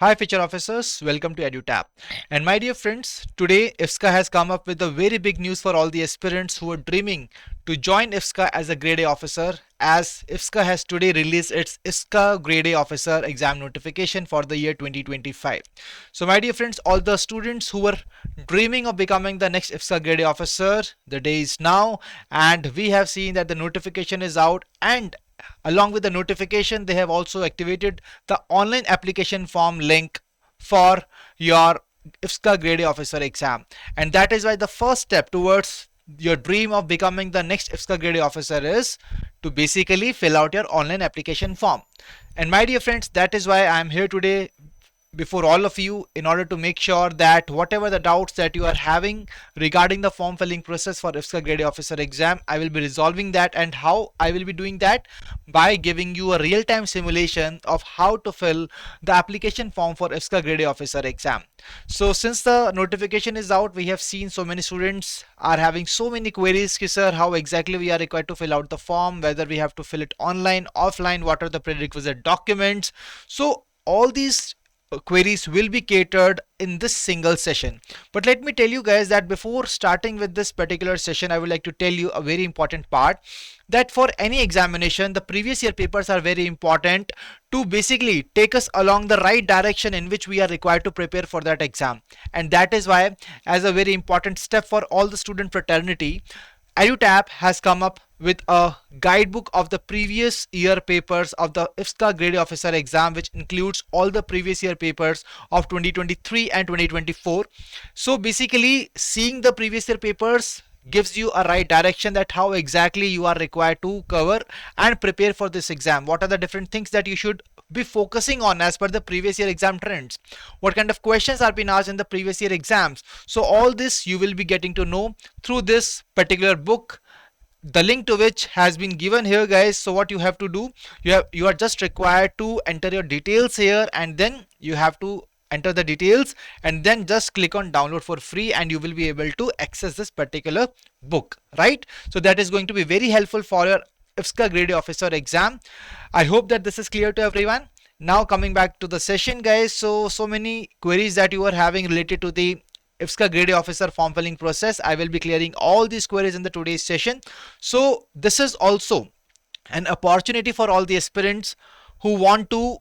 Hi future officers, welcome to EduTap. And my dear friends, today IFSCA has come up with a very big news for all the aspirants who are dreaming to join IFSCA as a grade A officer, as IFSCA has today released its IFSCA grade A officer exam notification for the year 2025. So my dear friends, all the students who were dreaming of becoming the next IFSCA grade A officer, the day is now, and we have seen that the notification is out, and along with the notification they have also activated the online application form link for your IFSCA grade A officer exam, and that is why the first step towards your dream of becoming the next IFSCA grade A officer is to basically fill out your online application form. And my dear friends, that is why I am here today before all of you in order to make sure that whatever the doubts that you are having regarding the form filling process for IFSCA grade A officer exam, I will be resolving that. And how I will be doing that? By giving you a real-time simulation of how to fill the application form for IFSCA grade A officer exam. So since the notification is out, we have seen so many students are having so many queries, ki sir, how exactly we are required to fill out the form, whether we have to fill it online, offline, what are the prerequisite documents. So all these queries will be catered in this single session. But let me tell you guys that before starting with this particular session, I would like to tell you a very important part, that for any examination the previous year papers are very important to basically take us along the right direction in which we are required to prepare for that exam. And that is why, as a very important step for all the student fraternity, EduTap has come up with a guidebook of the previous year papers of the IFSCA grade officer exam, which includes all the previous year papers of 2023 and 2024. So basically, seeing the previous year papers gives you a right direction that how exactly you are required to cover and prepare for this exam. What are the different things that you should be focusing on as per the previous year exam trends, what kind of questions are being asked in the previous year exams. So all this you will be getting to know through this particular book, the link to which has been given here, guys. So what you have to do, you are just required to enter your details here, and then you have to enter the details and then just click on download for free, and you will be able to access this particular book, right? So that is going to be very helpful for your IFSCA grade officer exam. I hope that this is clear to everyone. Now coming back to the session, guys, so many queries that you are having related to the IFSCA grade officer form filling process, I will be clearing all these queries in the today's session. So this is also an opportunity for all the aspirants who want to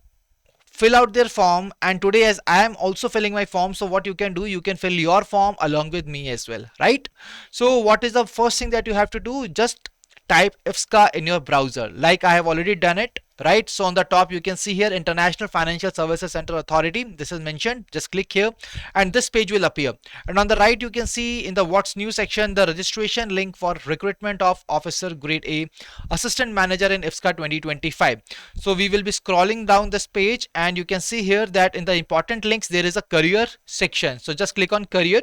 fill out their form, and today as I am also filling my form, so what you can do, you can fill your form along with me as well, right? So what is the first thing that you have to do? Just type IFSCA in your browser like I have already done it, right? So on the top you can see here International Financial Services Center Authority, this is mentioned. Just click here and this page will appear, and on the right you can see in the what's new section the registration link for recruitment of officer grade A assistant manager in IFSCA 2025. So we will be scrolling down this page, and you can see here that in the important links there is a career section. So just click on career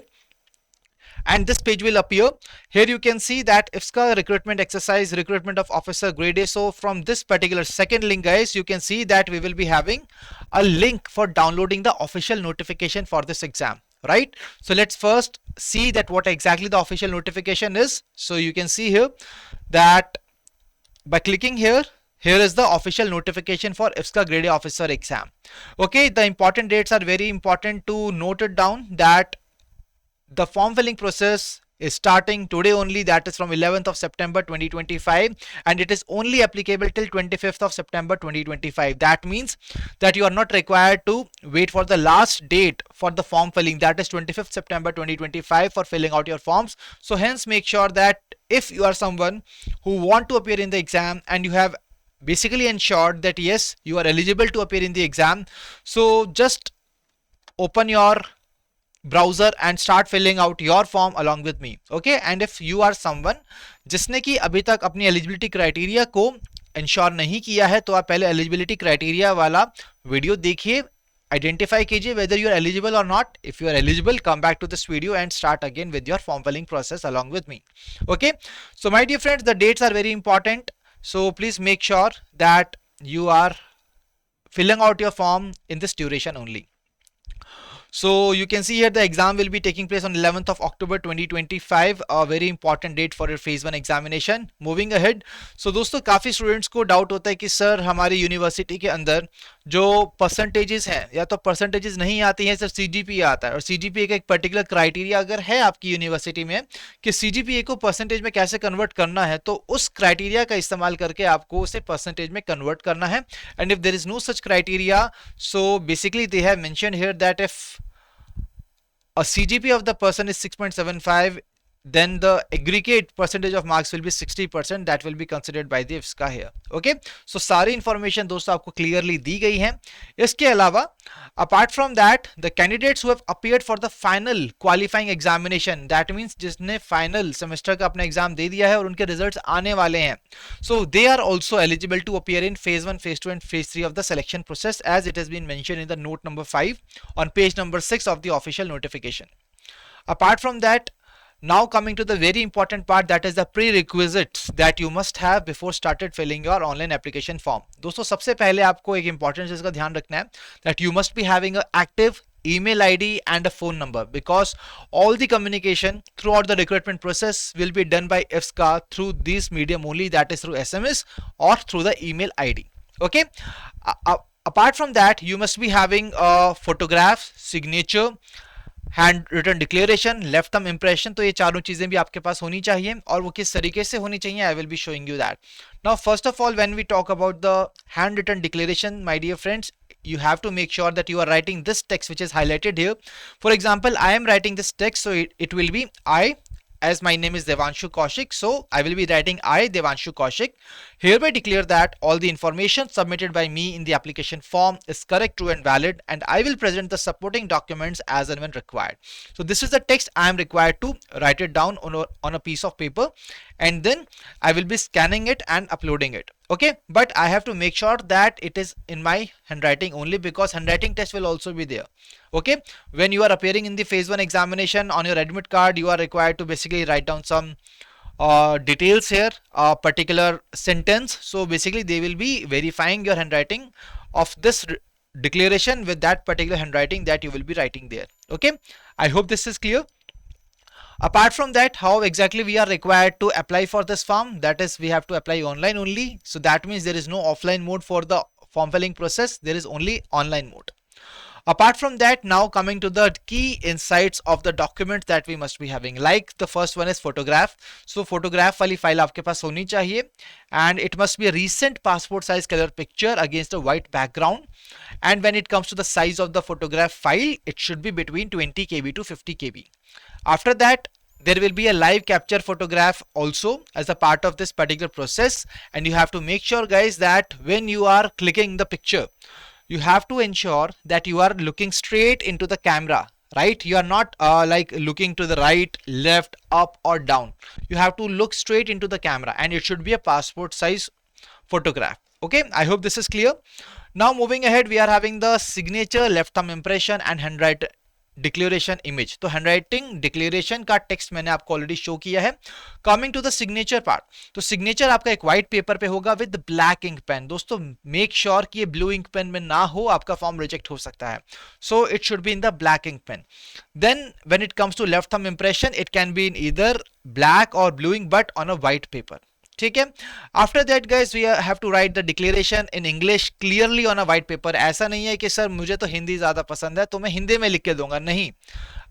and this page will appear. Here you can see that IFSCA recruitment exercise, recruitment of officer grade A. So from this particular second link, guys, you can see that we will be having a link for downloading the official notification for this exam, right? So let's first see that what exactly the official notification is. So you can see here that by clicking here, here is the official notification for IFSCA grade A officer exam. Okay, the important dates are very important to note it down, that the form filling process is starting today only, that is from 11th of September 2025, and it is only applicable till 25th of September 2025. That means that you are not required to wait for the last date for the form filling, that is 25th September 2025, for filling out your forms. So hence make sure that if you are someone who want to appear in the exam and you have basically ensured that yes, you are eligible to appear in the exam, so just open your browser and start filling out your form along with me. Okay, and if you are someone जिसने कि अभी तक अपनी eligibility criteria को ensure नहीं किया है, तो आप पहले एलिजिबिलिटी क्राइटेरिया वाला वीडियो देखिए, identify कीजिए whether you are eligible or not. If you are eligible, come back to this video and start again with your form filling process along with me. Okay, so my dear friends, the dates are very important, so please make sure that you are filling out your form in this duration only. So you can see here the exam will be taking place on 11th of October 2025, a very important date for your phase 1 examination. Moving ahead, so दोस्तों काफ़ी students को doubt होता है कि sir हमारी university के अंदर जो परसेंटेजेस हैं या तो परसेंटेजेस नहीं आती हैं, सिर्फ सीजीपीए आता है, और सीजीपीए का एक पर्टिकुलर क्राइटेरिया अगर है आपकी यूनिवर्सिटी में कि सीजीपीए को परसेंटेज में कैसे कन्वर्ट करना है, तो उस क्राइटेरिया का इस्तेमाल करके आपको उसे परसेंटेज में कन्वर्ट करना है. And if there is no such criteria, so basically they have mentioned here that if a CGP of the person is 6.75, then the aggregate percentage of marks will be 60%. That will be considered by the IFSCA here. Okay, so सारी information दोस्तों आपको clearly दी गई है. इसके अलावा apart from that, the candidates who have appeared for the final qualifying examination, that means जिसने final semester का अपना exam दे दिया है और उनके results आने वाले हैं, so they are also eligible to appear in phase 1, phase 2 and phase 3 of the selection process, as it has been mentioned in the note number 5 on page number 6 of the official notification. Apart from that, now coming to the very important part, that is the prerequisites that you must have before started filling your online application form. दोस्तों सबसे पहले आपको एक important चीज का ध्यान रखना है that you must be having an active email ID and a phone number, because all the communication throughout the recruitment process will be done by IFSCA through this medium only, that is through SMS or through the email ID. Okay. Apart from that, you must be having a photograph, signature, hand written declaration, left thumb impression. तो ये चारों चीजें भी आपके पास होनी चाहिए, और वो किस तरीके से होनी चाहिए, I will be showing you that. Now first of all, when we talk about the hand written declaration, my dear friends, you have to make sure that you are writing this text which is highlighted here. For example, I am writing this text, so it will be I, as my name is Devanshu Kaushik, so I will be writing I, Devanshu Kaushik, hereby declare that all the information submitted by me in the application form is correct, true and valid, and I will present the supporting documents as and when required. So this is the text I am required to write it down on a piece of paper, and then I will be scanning it and uploading it. Okay, but I have to make sure that it is in my handwriting only, because handwriting test will also be there. Okay, when you are appearing in the phase 1 examination, on your admit card you are required to basically write down some details here, a particular sentence. So basically they will be verifying your handwriting of this declaration with that particular handwriting that you will be writing there. Okay, I hope this is clear. Apart from that, how exactly we are required to apply for this form, that is we have to apply online only. So that means there is no offline mode for the form filling process, there is only online mode. Apart from that, now coming to the key insights of the documents that we must be having, like the first one is photograph. So photograph वाली file आपके पास होनी चाहिए, and it must be a recent passport size color picture against a white background. And when it comes to the size of the photograph file, it should be between 20 KB to 50 KB. After that, there will be a live capture photograph also as a part of this particular process, and you have to make sure guys that when you are clicking the picture, you have to ensure that you are looking straight into the camera, right? You are not like looking to the right, left, up or down. You have to look straight into the camera, and it should be a passport size photograph. Okay, I hope this is clear. Now moving ahead, we are having the signature, left thumb impression and handwriting declaration image. तो handwriting declaration का text मैंने आपको already show किया है. Coming to the signature part, तो signature आपका एक white paper पे होगा विद ब्लैक इंक पेन. दोस्तों मेक श्योर कि ये ब्लू इंक पेन में ना हो, आपका फॉर्म रिजेक्ट हो सकता है. So it should be in the black ink pen. Then when it comes to left thumb impression, it can be in either black or blue ink but on a white paper. ठीक है. After that guys we have to write the declaration in English clearly on a white paper. ऐसा नहीं है कि sir मुझे तो हिंदी ज्यादा पसंद है तो मैं हिंदी में लिख के दूंगा, नहीं,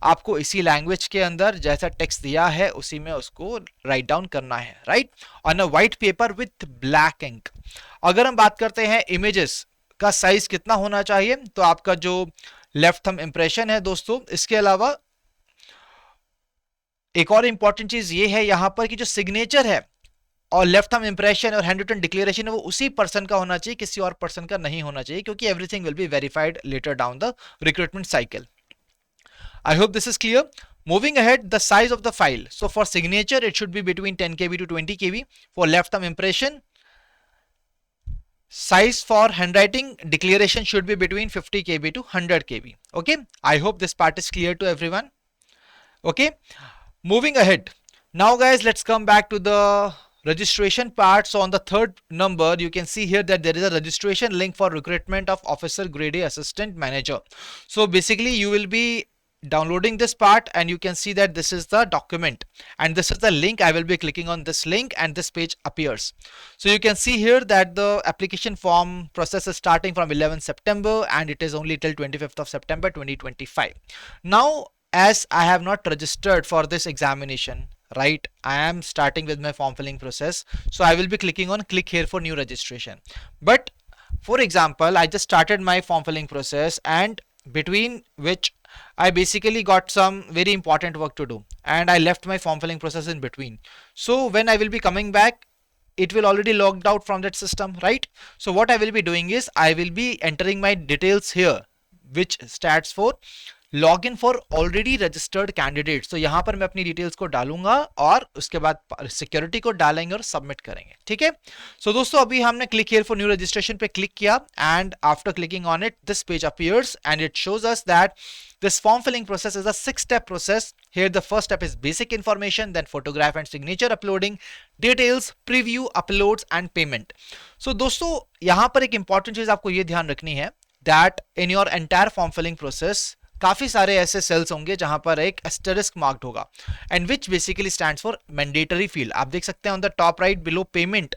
आपको इसी लैंग्वेज के अंदर जैसा टेक्स्ट दिया है उसी में उसको राइट डाउन करना है, right, on a white paper with black ink. अगर हम बात करते हैं इमेजेस का साइज कितना होना चाहिए, तो आपका जो लेफ्ट थंब इंप्रेशन है दोस्तों, इसके अलावा एक और इंपॉर्टेंट चीज ये है यहां पर कि जो सिग्नेचर है और लेफ्ट थंब इंप्रेशन और हैंड रिटन डिक्लेरेशन है वो उसी पर्सन का होना चाहिए, किसी और पर्सन का नहीं होना चाहिए, क्योंकि everything will be verified later down the recruitment cycle. I hope this is clear. Moving ahead, the size of the file. So for signature, it should be between 10 KB to 20 KB. For left thumb impression, size for handwriting declaration should be between 50 KB to 100 KB. Okay, I hope this part is clear to everyone. Okay, moving ahead. Now guys, let's come back to the registration part. So on the third number you can see here that there is a registration link for recruitment of officer grade A assistant manager. So basically you will be downloading this part and you can see that this is the document and this is the link. I will be clicking on this link and this page appears. So you can see here that the application form process is starting from 11 September and it is only till 25th of September 2025. Now as I have not registered for this examination, right, I am starting with my form filling process, so I will be clicking on click here for new registration. But for example, I just started my form filling process and between which I basically got some very important work to do and I left my form filling process in between. So when I will be coming back, it will already logged out from that system, right? So what I will be doing is I will be entering my details here, which stands for login for already registered candidate. तो यहाँ पर मैं अपनी details को डालूंगा और उसके बाद सिक्योरिटी को डालेंगे और सबमिट करेंगे. ठीक है. सो दोस्तों अभी हमने click here for new registration पे क्लिक किया and after clicking on it this page appears and it shows us that this form filling process is a 6-step process. Here the first step is basic information, then photograph and signature uploading, details, preview, uploads and payment. So दोस्तों यहाँ पर एक important चीज आपको ये ध्यान रखनी है that in your entire form filling process काफी सारे ऐसे सेल्स होंगे जहां पर एक एस्टेरिस्क मार्क्ड होगा and which basically stands for mandatory field. आप देख सकते हैं on the top right below payment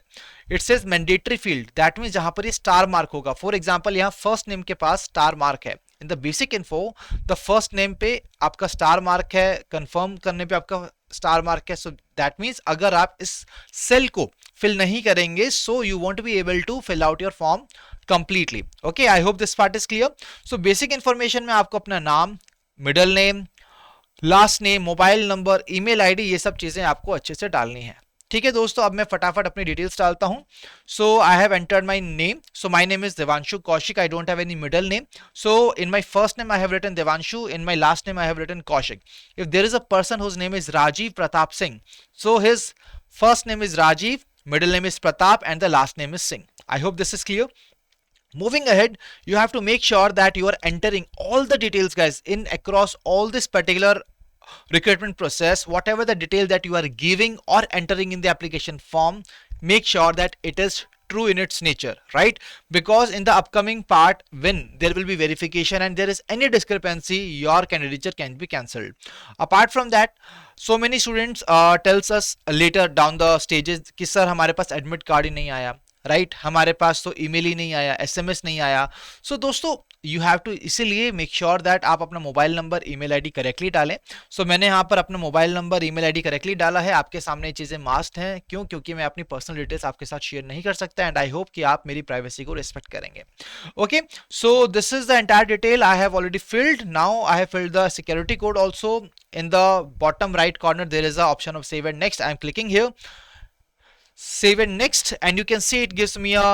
it says mandatory field. That means जहां पर ये स्टार मार्क होगा. फॉर एग्जांपल यहां फर्स्ट नेम के पास स्टार मार्क है. In the basic info the first name पे आपका स्टार मार्क है, कंफर्म करने पे आपका स्टार मार्क है. सो दैट मींस अगर आप इस सेल को फिल नहीं करेंगे so you won't be able to fill out your form completely. Okay, I hope this part is clear. So basic information में आपको अपना नाम, middle name, last name, mobile number, email ID, ये सब चीजें आपको अच्छे से डालनी है. ठीक है दोस्तों, अब मैं फटाफट अपनी डिटेल्स डालता हूं. So I have entered my name. So my name is Devanshu Kaushik. I don't have any middle name. So in my first name I have written Devanshu. In my last name I have written Kaushik. If there is a person whose name is Rajiv Pratap Singh, so his first name is Rajiv, middle name is Pratap and the last name is Singh. I hope this is clear. Moving ahead, you have to make sure that you are entering all the details guys in across all this particular recruitment process. Whatever the detail that you are giving or entering in the application form, make sure that it is true in its nature, right? Because in the upcoming part when there will be verification and there is any discrepancy, your candidature can be cancelled. Apart from that, so many students tells us later down the stages कि sir हमारे पास admit card ही नहीं आया, right हमारे पास तो email ही नहीं आया, SMS नहीं आया. सो दोस्तों यू हैव टू इसीलिए मेक श्योर दैट आप अपना mobile number email ID correctly डालें. सो मैंने यहाँ पर अपना mobile number email ID correctly डाला है. आपके सामने ये चीज़ें मास्ट हैं. क्यों? क्योंकि मैं अपनी पर्सनल डिटेल्स आपके साथ शेयर नहीं कर सकता एंड आई होप कि आप मेरी प्राइवेसी को रिस्पेक्ट करेंगे. Okay, so this is the entire detail I have already field. Now I have filled the security code also. In the bottom right corner there is a option of save and next. I am clicking here, save and next, and you can see it gives me a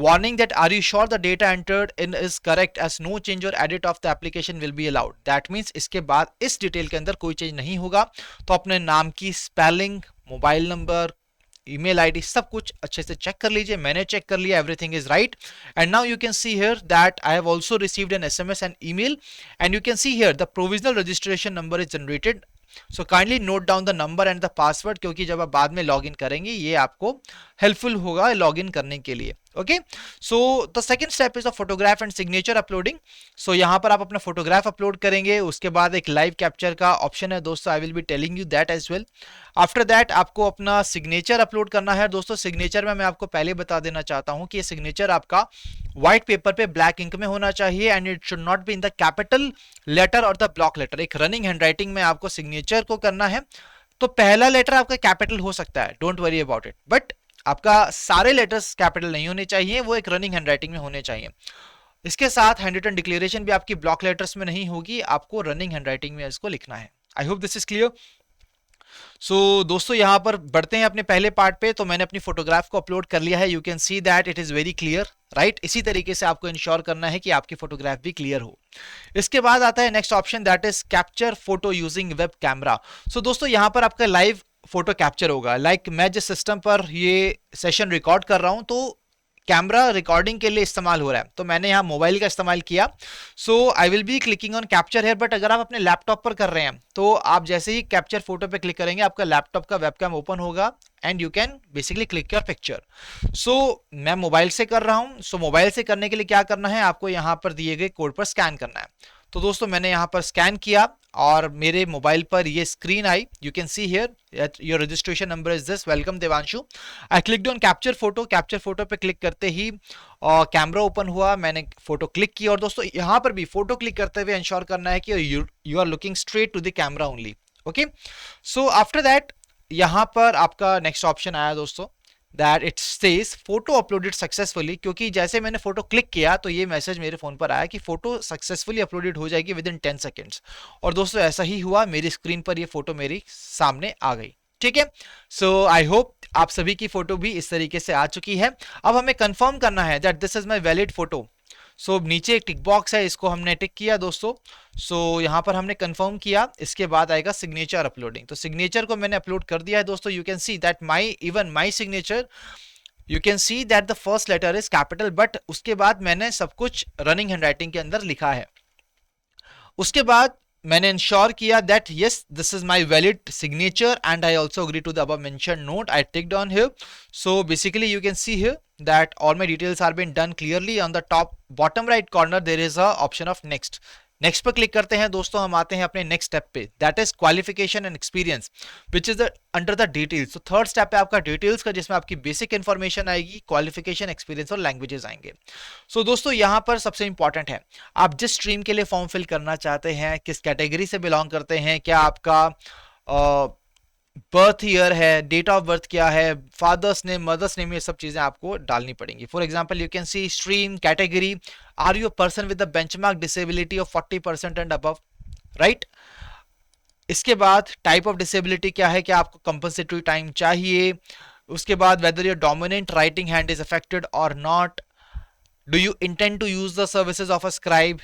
warning that are you sure the data entered in is correct as no change or edit of the application will be allowed. That means इसके बाद इस detail के अंदर कोई change नहीं होगा. तो अपने नाम की spelling, mobile number, email ID सब कुछ अच्छे से चेक कर लीजिए. मैंने चेक कर लिया, everything is right. And now you can see here that I have also received an SMS and email and you can see here the provisional registration number is generated. So kindly note down the number and the password, क्योंकि जब आप बाद में login करेंगे ये आपको helpful होगा login करने के लिए. Okay, so the second step is a photograph and signature uploading. So यहाँ पर आप अपना फोटोग्राफ अपलोड करेंगे. उसके बाद एक लाइव कैप्चर का ऑप्शन है दोस्तों, I will be telling you that as well. After that आपको अपना सिग्नेचर अपलोड करना है. दोस्तों सिग्नेचर में मैं आपको पहले बता देना चाहता हूँ कि ये सिग्नेचर आपका व्हाइट पेपर पे ब्लैक इंक में होना चाहिए and it should not be in the capital letter और द ब्लॉक लेटर. एक रनिंग हैंडराइटिंग में आपको सिग्नेचर को करना है. तो पहला लेटर आपका कैपिटल हो सकता है, don't worry about it, but आपका सारे लेटर्स कैपिटल नहीं होने चाहिए, वो एक रनिंग हैंडराइटिंग में होने चाहिए. इसके साथ हैंड रिटन डिक्लेरेशन भी आपकी ब्लॉक लेटर्स में नहीं होगी, आपको रनिंग हैंडराइटिंग में इसको लिखना है. I hope this is clear. So दोस्तों यहाँ पर बढ़ते हैं अपने पहले पार्ट पे. तो मैंने अपनी फोटोग्राफ को अपलोड कर लिया है. You can see that it is very clear, right. इसी तरीके से आपको इंश्योर करना है कि आपकी फोटोग्राफ भी क्लियर हो. इसके बाद आता है next option that is capture photo using web camera. So दोस्तों यहाँ पर आपका लाइव फोटो कैप्चर होगा. लाइक मैं जिस सिस्टम पर ये सेशन रिकॉर्ड कर रहा हूं तो कैमरा रिकॉर्डिंग के लिए इस्तेमाल हो रहा है, तो मैंने यहाँ मोबाइल का इस्तेमाल किया. So I will be clicking on capture here. But अगर आप अपने लैपटॉप पर कर रहे हैं तो आप जैसे ही कैप्चर फोटो पे क्लिक करेंगे आपका लैपटॉप का वेबकैम ओपन होगा and you can basically click your picture. So मैं मोबाइल से कर रहा हूं, सो मोबाइल से करने के लिए क्या करना है, आपको यहां पर दिए गए कोड पर स्कैन करना है। तो दोस्तों मैंने यहां पर स्कैन किया और मेरे मोबाइल पर ये screen I, you can see here your registration number is this, welcome Devanshu. I clicked on capture photo, capture photo पे क्लिक करते ही कैमरा ओपन हुआ, मैंने फोटो क्लिक की। और दोस्तों यहाँ पर भी फोटो क्लिक करते हुए इंश्योर करना है कि you are looking straight to the camera only. Okay, so after that यहाँ पर आपका नेक्स्ट ऑप्शन आया दोस्तों, that it says photo uploaded successfully, क्योंकि जैसे मैंने फोटो क्लिक किया तो ये मैसेज मेरे फोन पर आया कि फोटो सक्सेसफुली अपलोडेड हो जाएगी विद इन 10 सेकेंड्स। और दोस्तों ऐसा ही हुआ, मेरी स्क्रीन पर ये फोटो मेरी सामने आ गई। ठीक है, सो आई होप आप सभी की फोटो भी इस तरीके से आ चुकी है। अब हमें कंफर्म करना है that this is my valid photo. So नीचे एक टिक बॉक्स है, इसको हमने टिक किया दोस्तों। सो यहाँ पर हमने कंफर्म किया, इसके बाद आएगा सिग्नेचर अपलोडिंग। तो सिग्नेचर को मैंने अपलोड कर दिया है दोस्तों। You can see that my even my signature, you can see that the first letter is capital, but उसके बाद मैंने सब कुछ रनिंग हैंडराइटिंग के अंदर लिखा है। उसके बाद मैंने इंश्योर किया that yes this is my valid signature and I also agree to the above mentioned note. I ticked on here. So basically you can see here that all my details are being done clearly. On the top bottom right corner there is a option of next. Next पर click करते हैं दोस्तों, हम आते हैं अपने next step पे, that is qualification and experience which is under the details. तो थर्ड स्टेप पे आपका डिटेल्स का, जिसमें आपकी बेसिक इंफॉर्मेशन आएगी, क्वालिफिकेशन, एक्सपीरियंस और लैंग्वेजेस आएंगे। सो दोस्तों यहाँ पर सबसे इंपॉर्टेंट है, आप जिस स्ट्रीम के लिए फॉर्म फिल करना चाहते हैं, किस कैटेगरी से बिलोंग करते हैं, क्या आपका बर्थ ईयर है, डेट ऑफ बर्थ क्या है, फादर्स नेम, मदर्स नेम, ये सब चीजें आपको डालनी पड़ेंगी। For example you can see stream, category, are you a person with the benchmark disability of 40% and above, right. इसके बाद टाइप ऑफ डिसेबिलिटी क्या है, क्या आपको कंपनसेटरी टाइम चाहिए। उसके बाद whether your dominant writing hand is affected or not, do you intend to use the services of a scribe,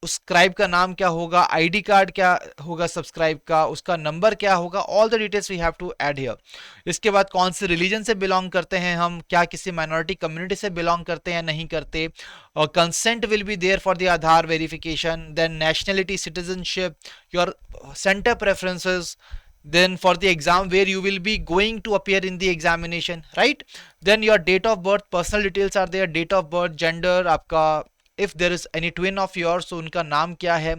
उस स्क्राइब का नाम क्या होगा, आईडी कार्ड क्या होगा सब्सक्राइब का, उसका नंबर क्या होगा, all the details we have to add here. इसके बाद कौन से रिलीजन से बिलोंग करते हैं हम, क्या किसी माइनॉरिटी कम्युनिटी से बिलोंग करते हैं या नहीं करते, और consent will be there for the Aadhaar verification, then nationality, citizenship, your centre preferences, then for the exam where you will be going to appear in the examination, right, then your date of birth, personal details are there, date of birth, gender आपका, if there is any twin of yours so उनका नाम क्या है,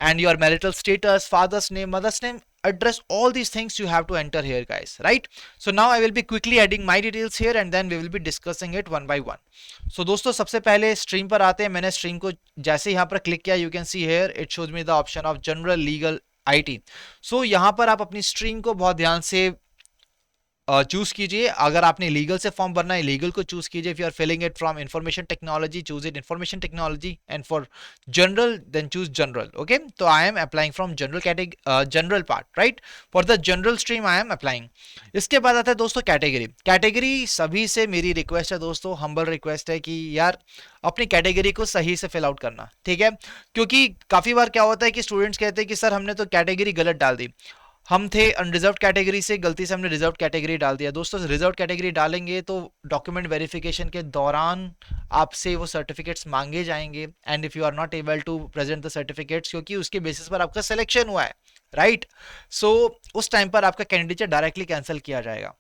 and your marital status, father's name, mother's name, address, all these things you have to enter here guys, right. So now I will be quickly adding my details here and then we will be discussing it one by one. So दोस्तों सबसे पहले stream पर आते हैं। मैंने stream को जैसे यहाँ पर क्लिक किया, you can see here it shows me the option of general, legal, IT. So यहाँ पर आप अपनी स्ट्रीम को बहुत ध्यान से चूज कीजिए। अगर आपने लीगल से फॉर्म भरना है, लीगल को चूज कीजिए। If you are filling it from information technology, choose it information technology, and for general then choose general. Okay, तो I am applying from general category, general part, right, for the general stream I am applying. इसके बाद आता है दोस्तों category. Category सभी से मेरी request है दोस्तों, हम्बल रिक्वेस्ट है कि यार अपनी कैटेगरी को सही से फिल आउट करना, ठीक है। क्योंकि काफी बार क्या होता है कि स्टूडेंट्स कहते हैं कि सर हमने तो कैटेगरी गलत डाल दी, हम थे अनरिजर्व कैटेगरी से, गलती से हमने रिजर्व कैटेगरी डाल दिया। दोस्तों रिजर्व कैटेगरी डालेंगे तो डॉक्यूमेंट वेरिफिकेशन के दौरान आपसे वो सर्टिफिकेट्स मांगे जाएंगे, and if you are not able to present the certificates, क्योंकि उसके बेसिस पर आपका सिलेक्शन हुआ है, राइट, सो उस टाइम पर आपका कैंडिडेट डायरेक्टली कैंसिल किया जाएगा।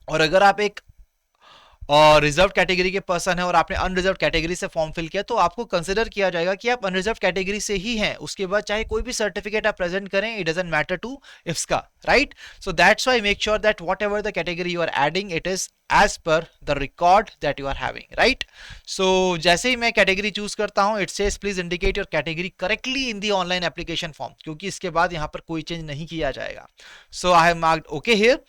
और अगर आप एक और रिजर्व कैटेगरी के पर्सन है और आपने अनरिजर्व कैटेगरी से फॉर्म फिल किया, तो आपको कंसिडर किया जाएगा कि आप अनरिजर्व कैटेगरी से ही हैं। उसके बाद चाहे कोई भी सर्टिफिकेट आप प्रेजेंट करें, it doesn't matter to IFSCA, right. So that's why make sure that whatever the category you are adding, it is as per the record that you are having, right. So जैसे ही मैं category choose करता हूं, it says please indicate your category correctly in the online application form, क्योंकि इसके बाद यहां पर कोई चेंज नहीं किया जाएगा। So I have marked okay here.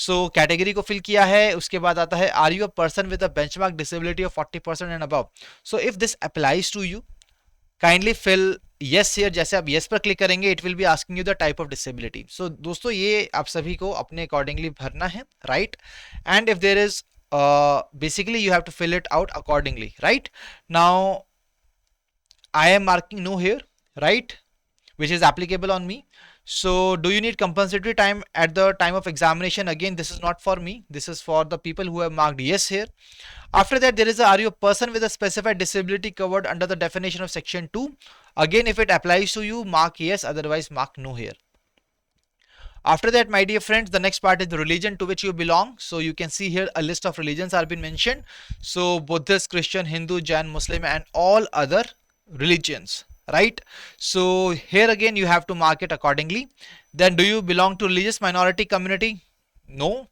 So category को फिल किया है। उसके बाद आता है are you a person with a benchmark disability of 40% and above. So if this applies to you, kindly fill yes here। जैसे आप yes पर क्लिक करेंगे, it will be asking you the type of disability. So दोस्तों ये आप सभी को अपने अकॉर्डिंगली भरना है, right, and if there is basically you have to fill it out accordingly, right. Now I am marking no here, right, which is applicable on me. So do you need compensatory time at the time of examination? Again, this is not for me, this is for the people who have marked yes here. After that there is a, are you a person with a specified disability covered under the definition of section 2? Again, if it applies to you, mark yes, otherwise mark no here, After that, my dear friends, the next part is the religion to which you belong. So you can see here a list of religions are been mentioned. So Buddhist, Christian, Hindu, Jain, Muslim, and all other religions, right? So here again you have to mark it accordingly. Then do you belong to religious minority community? No.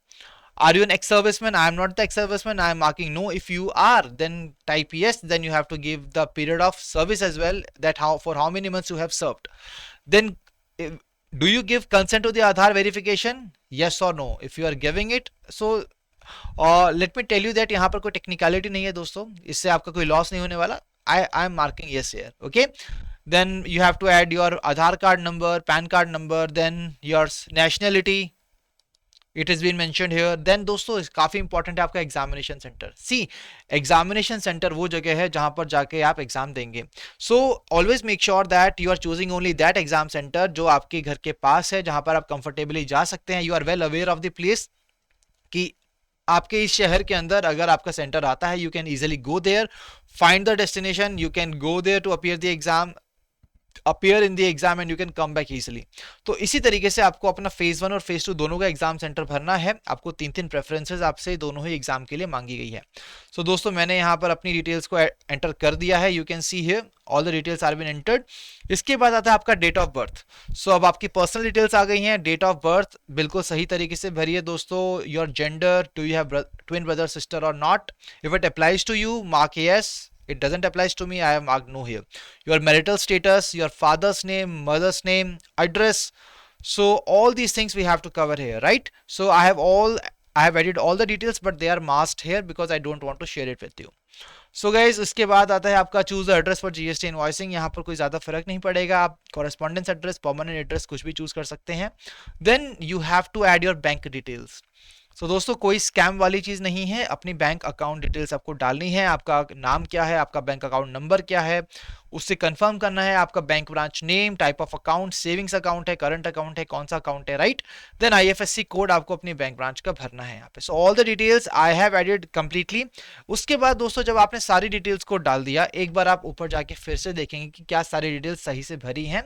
Are you an ex-serviceman? I am not the ex-serviceman. I am marking no. If you are, then type yes. Then you have to give the period of service as well, that how for how many months you have served. Then do you give consent to the Aadhaar verification? Yes or no? If you are giving it, so let me tell you that यहाँ पर कोई technicality नहीं है दोस्तों, इससे आपका कोई loss नहीं होने वाला. आई am marking yes here. Okay, then you have to add your Aadhaar card number, PAN card number, then your nationality, it is been mentioned here. Then दोस्तों काफी इंपॉर्टेंट है आपका examination centre. See, examination centre वो जगह है जहां पर जाके आप एग्जाम देंगे. So always make sure that you are choosing only that exam centre जो आपके घर के पास है, जहां पर आप कंफर्टेबली जा सकते हैं. You are well aware of the place कि आपके इस शहर के अंदर अगर आपका सेंटर आता है, you can easily go there, find the destination, you can go there to appear the exam, appear in the exam and you can come back easily. तो इसी तरीके से आपको अपना फेज 1 और फेज 2 दोनों का एग्जाम सेंटर भरना है. आपको 3 प्रेफरेंसेस आपसे दोनों ही एग्जाम के लिए मांगी गई है. सो दोस्तों मैंने यहाँ पर अपनी डिटेल्स को एंटर कर दिया है. You can see here all the details are been entered. इसके बाद आता है आपका डेट ऑफ बर्थ. सो अब आपकी पर्सनल डिटेल्स आ गई हैं. डेट ऑफ बर्थ बिल्कुल सही तरीके से भरिए दोस्तों. Your gender, do you have twin brother sister or not. If it applies to you, mark yes. It doesn't applies to me, I have marked no here. Your marital status, your father's name, mother's name, address. So all these things we have to cover here, right? So I have added all the details, but they are masked here because I don't want to share it with you. So guys, इसके बाद आता है आपका choose address for GST invoicing. यहाँ पर कोई ज्यादा फर्क नहीं पड़ेगा. आप कॉरेस्पॉन्डेंस एड्रेस, परमानेंट एड्रेस कुछ भी चूज कर सकते हैं. Then you have to add your bank details. तो दोस्तों कोई स्कैम वाली चीज नहीं है. अपनी बैंक अकाउंट डिटेल्स आपको डालनी है. आपका नाम क्या है, आपका बैंक अकाउंट नंबर क्या है, उससे कंफर्म करना है. आपका bank branch name, type of account, savings account है, करंट अकाउंट है, कौन सा अकाउंट है, राइट. देन आईएफएससी कोड आपको अपनी बैंक ब्रांच का भरना है यहाँ पे. So all the details I have added completely. उसके बाद दोस्तों जब आपने सारी डिटेल्स को डाल दिया, एक बार आप ऊपर जाके फिर से देखेंगे कि क्या सारी डिटेल्स सही से भरी हैं.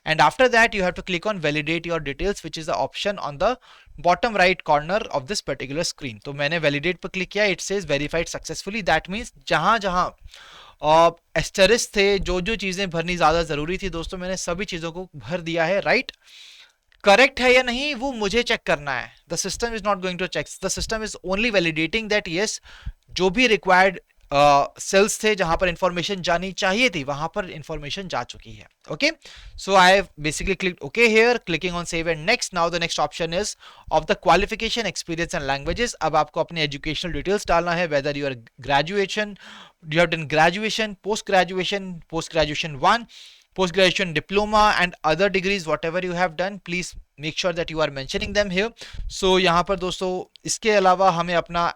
And after that you have to click on validate your details, which is the option on the bottom right corner of this particular screen. तो मैंने वैलिडेट पर क्लिक किया. It says verified successfully. That means जहां जहां asterisk थे, जो चीजें भरनी ज्यादा जरूरी थी दोस्तों, मैंने सभी चीजों को भर दिया है, राइट. करेक्ट है या नहीं वो मुझे चेक करना है. The system is not going to check. The system is only validating that yes जो भी रिक्वायर्ड सेल्स थे जहां पर इंफॉर्मेशन जानी चाहिए थी वहां पर इंफॉर्मेशन जा चुकी है. Okay, so I have basically clicked okay here, clicking on save and next. Now the next option is of the qualification, experience and languages. अब आपको अपने एजुकेशनल डिटेल्स डालना है, whether your graduation, you have done graduation, post graduation 1, post graduation diploma and other degrees whatever you have done, please make sure that you are mentioning them here. So यहाँ पर दोस्तों इसके अलावा हमें अपना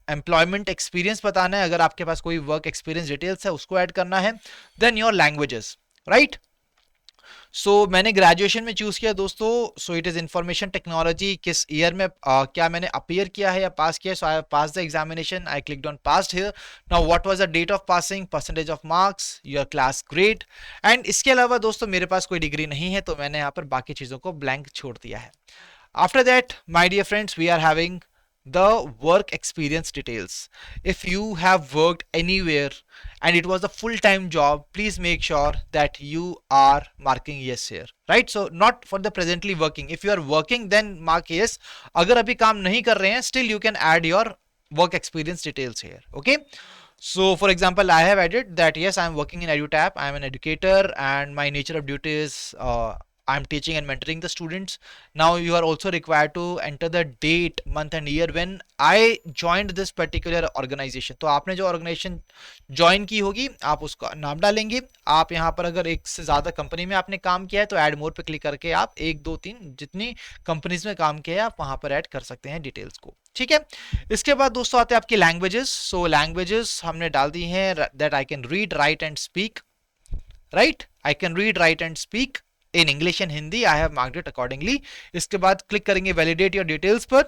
employment experience बताना है. अगर आपके पास कोई वर्क एक्सपीरियंस डिटेल्स है उसको ऐड करना है. Then your languages, right. So मैंने ग्रेजुएशन में चूज किया दोस्तों. So it is information technology. किस ईयर में क्या मैंने अपीयर किया है या पास किया है. So I pass the examination. I clicked on passed here. Now what was the date of passing, percentage of marks, your class grade. And इसके अलावा दोस्तों मेरे पास कोई डिग्री नहीं है तो मैंने यहाँ पर बाकी चीजों को ब्लैंक छोड़ दिया है. After that my dear friends we are having the work experience details. If you have worked anywhere and it was a full-time job, please make sure that you are marking yes here, right. So not for the presently working. If you are working then mark yes. अगर अभी काम नहीं कर रहे हैं still you can add your work experience details here. Okay, so for example I have added that yes I am working in EduTap, I am an educator and my nature of duty is I'm teaching and mentoring the students. Now you are also required to enter the date, month and year when I joined this particular organization. तो आपने जो organisation join की होगी आप उसका नाम डालेंगे. आप यहाँ पर अगर एक से ज्यादा कंपनी में आपने काम किया है तो ऐड मोर पे क्लिक करके आप 1 2 3 जितनी कंपनीज में काम किया है आप वहां पर ऐड कर सकते हैं डिटेल्स को. ठीक है, इसके बाद दोस्तों आते हैं आपकी लैंग्वेजेस. सो लैंग्वेजेस हमने डाल दी हैं that I can read, right and speak, right. I can read, right and speak in English and Hindi. I have marked it accordingly. इसके बाद क्लिक करेंगे validate your details पर.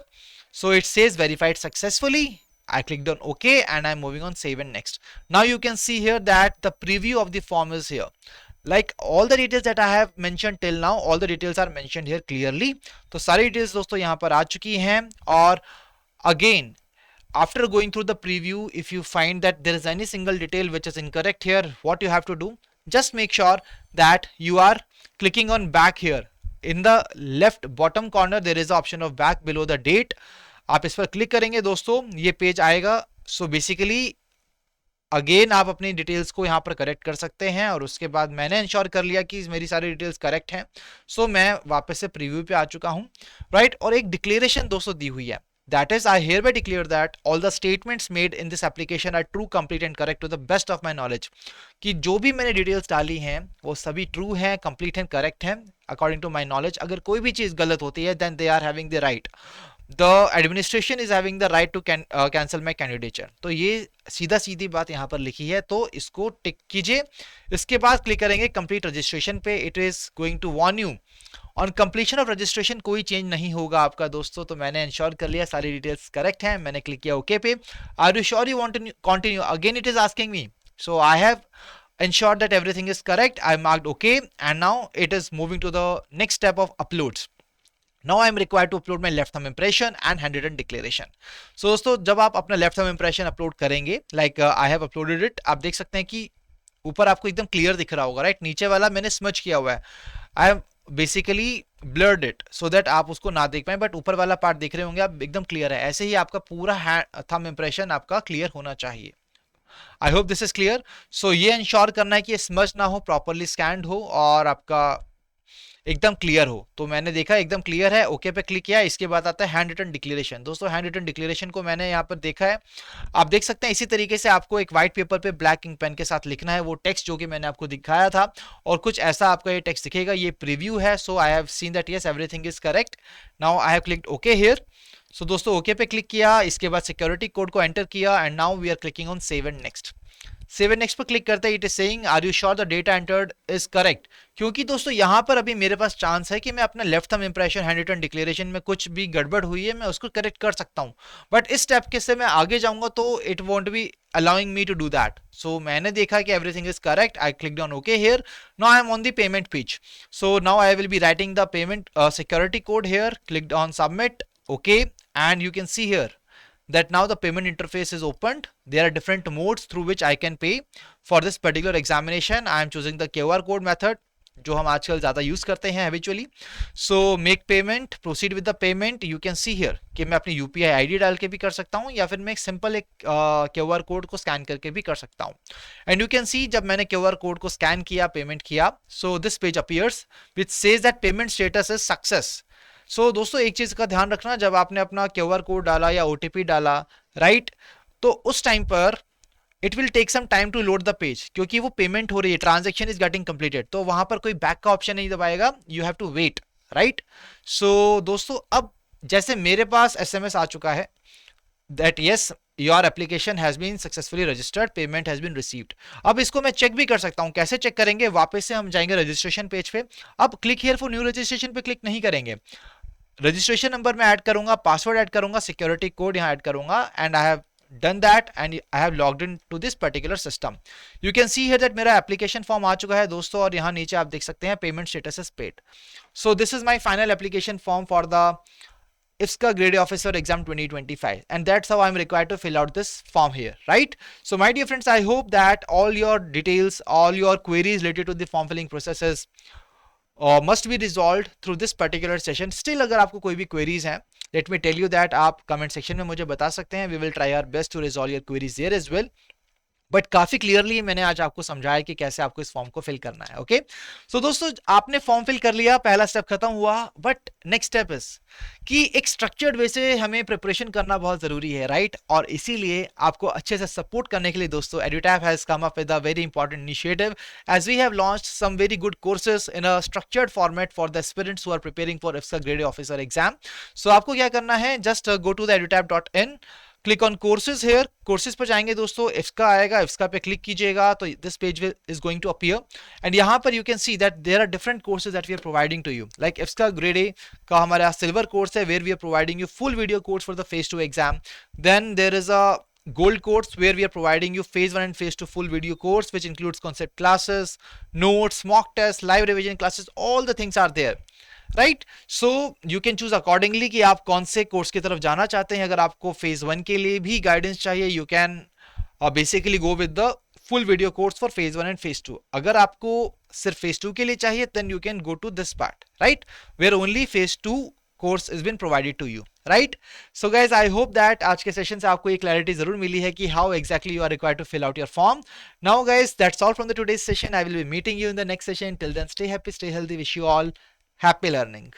So it says verified successfully. I clicked on OK and I'm moving on save and next. Now you can see here that the preview of the form is here. like all the details that I have mentioned till now, all the details are mentioned here clearly. तो सारी details दोस्तों यहाँ पर आ चुकी हैं. और again, after going through the preview, if you find that there is any single detail which is incorrect here, what you have to do, just make sure that you are clicking on back here. In the left bottom corner there is the option of back below the date. आप इस पर click करेंगे दोस्तों, ये page आएगा. So basically again आप अपनी details को यहाँ पर करेक्ट कर सकते हैं. और उसके बाद मैंने इंश्योर कर लिया कि मेरी सारी डिटेल्स करेक्ट हैं. सो मैं वापस से प्रीव्यू पे आ चुका हूँ, राइट. और एक डिक्लेरेशन दोस्तों दी हुई है, that is, I hereby declare that all the statements made in this application are true, complete and correct to the best of my knowledge. कि जो भी मैंने डिटेल्स डाली हैं वो सभी ट्रू हैं, कंप्लीट हैं, करेक्ट हैं अकॉर्डिंग टू माय नॉलेज. अगर कोई भी चीज गलत होती है then they are having the right, the administration is having the right to cancel my candidature. तो ये सीधा सीधी बात यहाँ पर लिखी है, तो इसको टिक कीजिए. इसके बाद क्लिक करेंगे कंप्लीट रजिस्ट्रेशन पे. It is going to warn you on completion of registration कोई चेंज नहीं होगा आपका दोस्तों. तो मैंने इंश्योर कर लिया सारी डिटेल्स करेक्ट हैं, मैंने क्लिक किया ओके पे. Are you sure you want to continue? Again it is asking me. So I have ensured that everything is correct. I marked okay, and now it is moving to the next step of uploads. Now I am required to upload my left thumb impression and handwritten declaration. So दोस्तों जब आप अपना left thumb impression upload करेंगे, like I have uploaded it, आप देख सकते हैं कि ऊपर आपको एकदम क्लियर दिख रहा होगा, राइट. नीचे वाला मैंने स्मच किया हुआ है. आई have basically blurred it so that आप उसको ना देख पाए, बट ऊपर वाला पार्ट देख रहे होंगे आप, एकदम क्लियर है. ऐसे ही आपका पूरा थंब इंप्रेशन आपका क्लियर होना चाहिए. I hope this is clear. So ये इंश्योर करना है कि ये स्मच ना हो, प्रॉपरली स्कैंड हो और आपका एकदम क्लियर हो. तो मैंने देखा एकदम क्लियर है, ओके पे क्लिक किया. इसके बाद आता है हैंड रिटन डिक्लेरेशन. दोस्तों हैंड रिटन डिक्लेरेशन को मैंने यहाँ पर देखा है, आप देख सकते हैं इसी तरीके से आपको एक व्हाइट पेपर पे ब्लैक इंक पेन के साथ लिखना है वो टेक्स्ट जो कि मैंने आपको दिखाया था, और कुछ ऐसा आपका ये टेक्स्ट दिखेगा. ये प्रीव्यू है. So I have seen that yes everything is correct. Now I have clicked okay here. So दोस्तों ओके पे क्लिक किया, इसके बाद सिक्योरिटी कोड को एंटर किया, and now we are clicking on save and next. Save and next पर click करते हैं. It is saying are you sure the data entered is correct. क्योंकि दोस्तों यहाँ पर अभी मेरे पास चांस है कि मैं अपना left thumb impression hand written declaration में कुछ भी गड़बड़ हुई है मैं उसको करेक्ट कर सकता हूँ, बट इस स्टेप के से मैं आगे जाऊंगा तो it won't be allowing me to do that. So मैंने देखा कि everything is correct. I clicked on OK here. Now I am on the payment page. So now I will be writing the payment security code here. Clicked on submit. OK. And you can see here that now the payment interface is opened. There are different modes through which I can pay for this particular examination. I am choosing the QR code method जो हम आजकल ज़्यादा use करते हैं habitually. So make payment, proceed with the payment. You can see here कि मैं अपनी UPI ID डाल के भी कर सकता हूँ, या फिर मैं एक सिंपल एक QR कोड को स्कैन करके भी कर सकता हूँ. एंड यू कैन सी जब मैंने QR कोड को स्कैन किया, पेमेंट किया, so this page appears which says that payment status is success. So दोस्तों एक चीज़ का ध्यान रखना, जब आपने अपना QR कोड डाला या OTP डाला, राइट, तो उस टाइम पर it will take some time to load the page, क्योंकि वो पेमेंट हो रही है, ट्रांजेक्शन इज गेटिंग कंप्लीटेड, तो वहां पर कोई बैक का ऑप्शन नहीं दबाएगा. You have to wait, right. So दोस्तों अब जैसे मेरे पास SMS आ चुका है that yes your application has been successfully registered, payment has been received. अब इसको मैं चेक भी कर सकता हूं. कैसे चेक करेंगे? वापस से हम जाएंगे रजिस्ट्रेशन पेज पे. अब click here for new registration पे क्लिक नहीं करेंगे. रजिस्ट्रेशन नंबर मैं ऐड करूंगा, पासवर्ड ऐड करूंगा, सिक्योरिटी कोड यहाँ ऐड करूंगा, and I have done that and I have logged in to this particular system. You can see here that मेरा application form आ चुका है दोस्तों, और यहाँ नीचे आप देख सकते हैं payment status is paid. So this is my final application form for the IFSCA Grade A Officer Exam 2025, and that's how I'm required to fill out this form here, right? So my dear friends, I hope that all your details, all your queries related to the form filling processes must be resolved through this particular session. Still अगर आपको कोई भी queries हैं, let me tell you that आप comment section में मुझे बता सकते हैं. We will try our best to resolve your queries there as well. But काफी क्लियरली मैंने आज आपको समझाया कि कैसे आपको इस फॉर्म को फिल करना है. ओके, सो दोस्तों आपने फॉर्म फिल कर लिया, पहला स्टेप खत्म हुआ, बट नेक्स्ट स्टेप इज कि एक स्ट्रक्चर्ड वे से हमें प्रिपरेशन करना बहुत जरूरी है, राइट. और इसीलिए आपको अच्छे से सपोर्ट करने के लिए दोस्तों EduTap has come up with a very important initiative as we have launched some very good courses in a structured format for the aspirants who are preparing for IFSCA grade A officer exam. So आपको क्या करना है, just go to the edutap.in, click on courses here. Courses पर जाएंगे दोस्तों, IFSCA आएगा, IFSCA पे click कीजिएगा तो this page is going to appear, and यहाँ पर you can see that there are different courses that we are providing to you. Like IFSCA grade A का हमारा सिल्वर कोर्स है, where we are providing you full video course for the phase 2 exam. Then there is a gold course where we are providing you phase 1 and phase 2 full video course which includes concept classes, notes, mock tests, live revision classes, all the things are there, right. So you can choose accordingly कि आप कौन से course की तरफ जाना चाहते हैं. अगर आपको फेज 1 के लिए भी गाइडेंस चाहिए, you can basically go with the full video course for phase 1 and phase 2. अगर आपको सिर्फ फेज 2 के लिए चाहिए then you can go to this part, right, where only phase 2 course is been provided to you, right. So guys I hope that आज के session से आपको ये क्लैरिटी जरूर मिली है कि how exactly you are required to fill out your form. Now guys that's all from the today's session. I will be meeting you in the next session. Till then stay happy, stay healthy, wish you all happy learning.